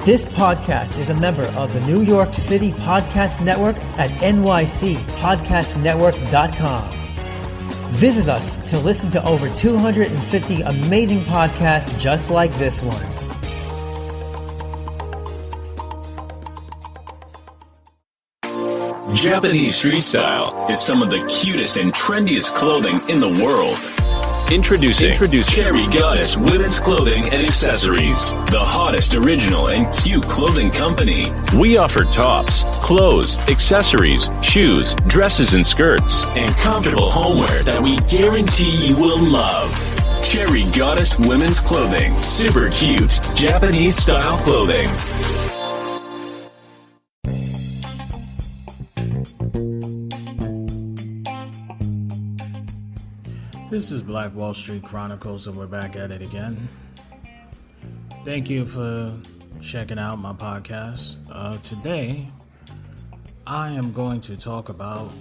This podcast is a member of the New York City Podcast Network at nycpodcastnetwork.com. Visit us to listen to over 250 amazing podcasts just like this one. Japanese street style is some of the cutest and trendiest clothing in the world. Introducing Cherry Goddess Women's Clothing and Accessories, the hottest original and cute clothing company. We offer tops, clothes, accessories, shoes, dresses and skirts, and comfortable homeware that we guarantee you will love. Cherry Goddess Women's Clothing, super cute Japanese style clothing. This is Black Wall Street Chronicles, and we're back at it again. Thank you for checking out my podcast. Today, I am going to talk about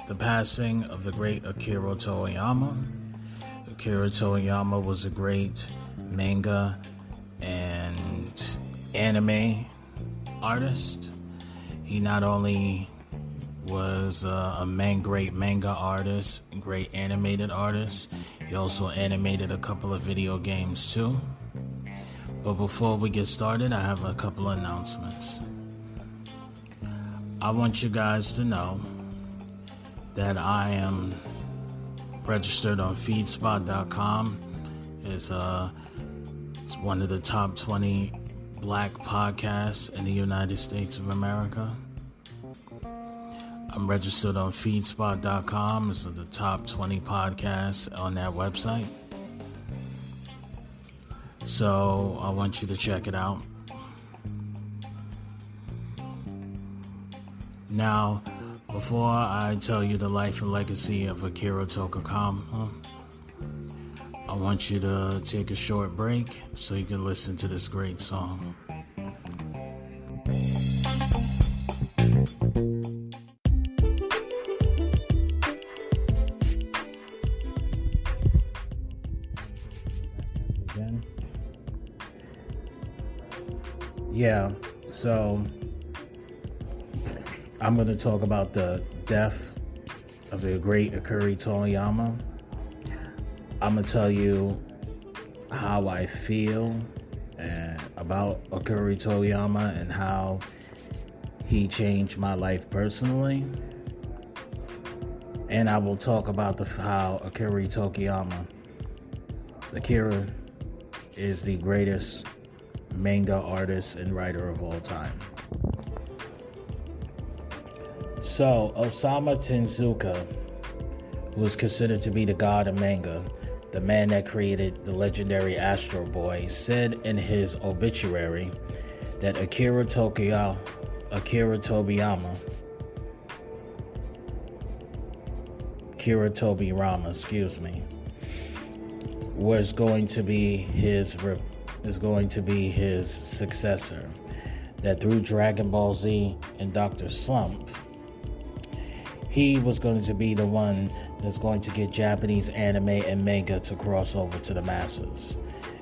the passing of the great Akira Toriyama. Akira Toriyama was a great manga and anime artist. He not only was a great manga artist, great animated artist. He also animated a couple of video games too. But before we get started, I have a couple of announcements. I want you guys to know that I am registered on feedspot.com. It's one of the top 20 black podcasts in the United States of America. I'm registered on feedspot.com. It's the top 20 podcasts on that website. So I want you to check it out. Now, before I tell you the life and legacy of Akira Toriyama, I want you to take a short break so you can listen to this great song. Yeah, so I'm going to talk about the death of the great Akira Toriyama. I'm going to tell you how I feel about Akira Toriyama and how he changed my life personally. And I will talk about how Akira is the greatest manga artist and writer of all time. So, Osamu Tezuka was considered to be the god of manga, the man that created the legendary Astro Boy, said in his obituary that Akira Toriyama, was going to be his successor, that through Dragon Ball Z and Dr. Slump, he was going to be the one that's going to get Japanese anime and manga to cross over to the masses.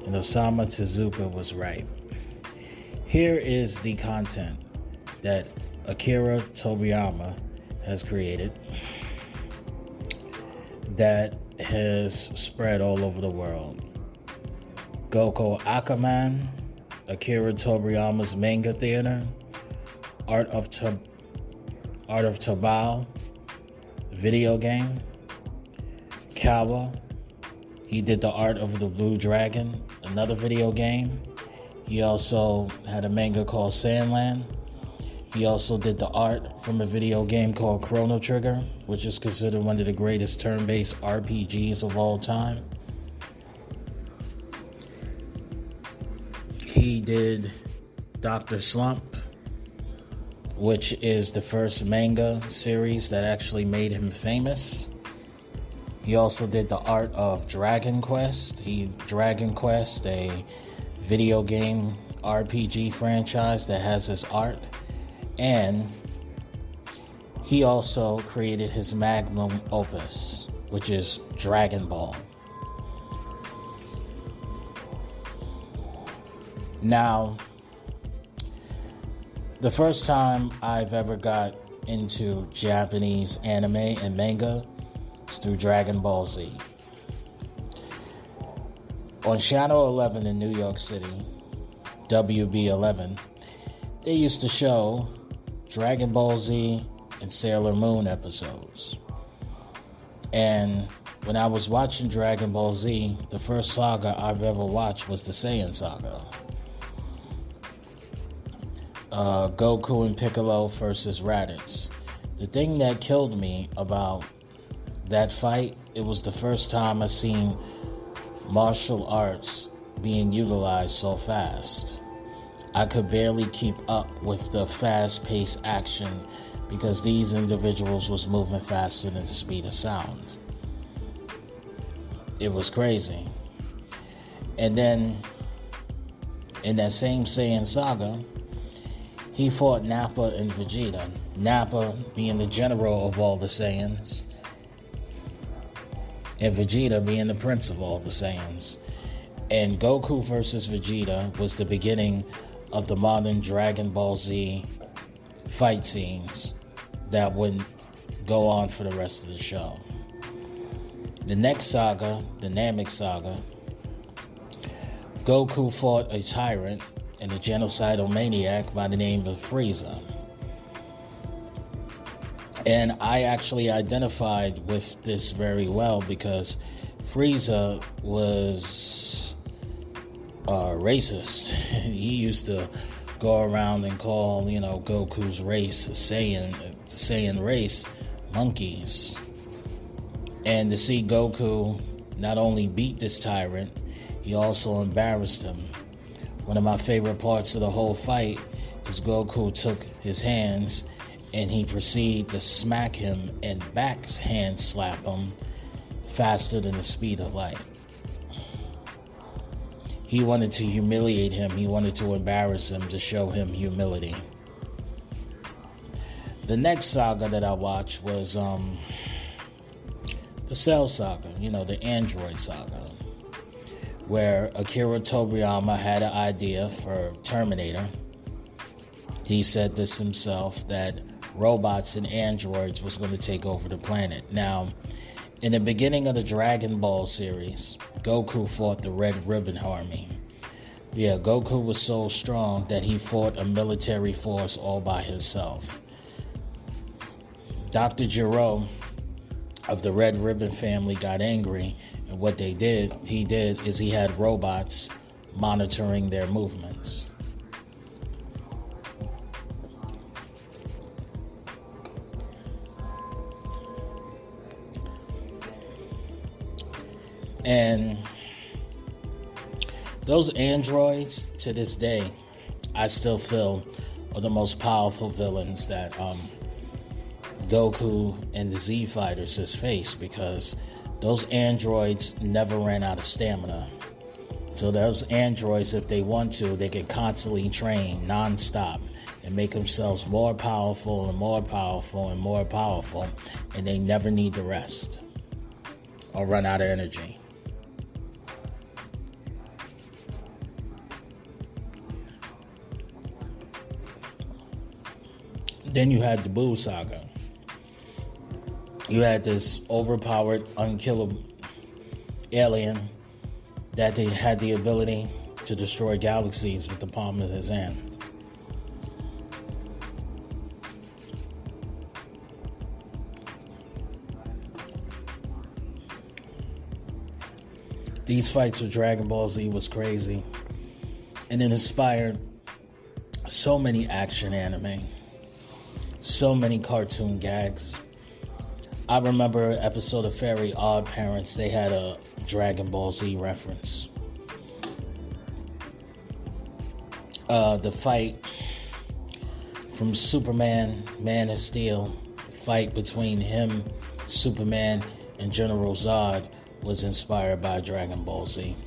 And Osamu Tezuka was right. Here is the content that Akira Toriyama has created that has spread all over the world. Goko Akaman, Akira Toriyama's manga theater, Art of Tabao, video game, Kawa, he did the Art of the Blue Dragon, another video game. He also had a manga called Sandland. He also did the art from a video game called Chrono Trigger, which is considered one of the greatest turn-based RPGs of all time. He did Dr. Slump, which is the first manga series that actually made him famous. He also did the art of Dragon Quest. Dragon Quest, a video game RPG franchise that has his art. And he also created his magnum opus, which is Dragon Ball. Now, The first time I've ever got into Japanese anime and manga is through Dragon Ball Z. On Channel 11 in New York City, WB11, they used to show Dragon Ball Z and Sailor Moon episodes. And when I was watching Dragon Ball Z, the first saga I've ever watched was the Saiyan saga. Goku and Piccolo versus Raditz. The thing that killed me about that fight, it was the first time I seen martial arts being utilized so fast. I could barely keep up with the fast-paced action because these individuals was moving faster than the speed of sound. It was crazy. And then, in that same Saiyan saga, he fought Nappa and Vegeta. Nappa being the general of all the Saiyans, and Vegeta being the prince of all the Saiyans. And Goku versus Vegeta was the beginning of the modern Dragon Ball Z fight scenes that would go on for the rest of the show. The next saga, the Namek saga, Goku fought a tyrant and a genocidal maniac by the name of Frieza. And I actually identified with this very well because Frieza was racist. He used to go around and call, Goku's race, Saiyan race, monkeys. And to see Goku not only beat this tyrant, he also embarrassed him. One of my favorite parts of the whole fight is Goku took his hands and he proceeded to smack him and backhand slap him faster than the speed of light. He wanted to humiliate him. He wanted to embarrass him to show him humility. The next saga that I watched was the Cell saga, the Android saga, where Akira Toriyama had an idea for Terminator. He said this himself, that robots and androids was going to take over the planet. Now, in the beginning of the Dragon Ball series, Goku fought the Red Ribbon Army. Yeah, Goku was so strong that he fought a military force all by himself. Dr. Gero of the Red Ribbon family got angry, and what he did is he had robots monitoring their movements. And those androids, to this day, I still feel are the most powerful villains that Goku and the Z Fighters has faced, because those androids never ran out of stamina. So those androids, if they want to, they can constantly train non-stop and make themselves more powerful and more powerful and more powerful, and they never need to rest or run out of energy. Then you had the Buu saga. You had this overpowered, unkillable alien that they had the ability to destroy galaxies with the palm of his hand. These fights with Dragon Ball Z was crazy, and it inspired so many action anime, so many cartoon gags. I remember an episode of Very Odd Parents, they had a Dragon Ball Z reference. The fight from Superman, Man of Steel, the fight between him, Superman, and General Zod was inspired by Dragon Ball Z.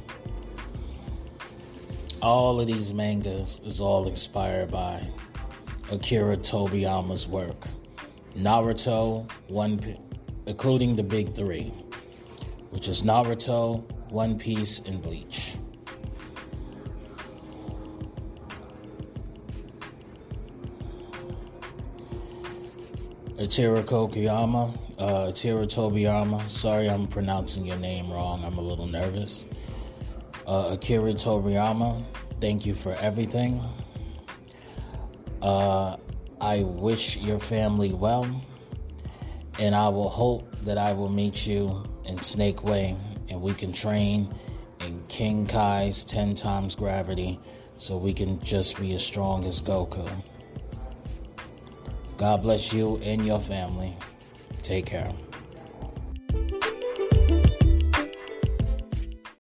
All of these mangas is all inspired by Akira Toriyama's work. Naruto, including the big three, which is Naruto, One Piece, and Bleach. Akira Toriyama. Sorry, I'm pronouncing your name wrong. I'm a little nervous. Akira Toriyama, thank you for everything. I wish your family well, and I will hope that I will meet you in Snake Way, and we can train in King Kai's 10 times gravity, so we can just be as strong as Goku. God bless you and your family. Take care.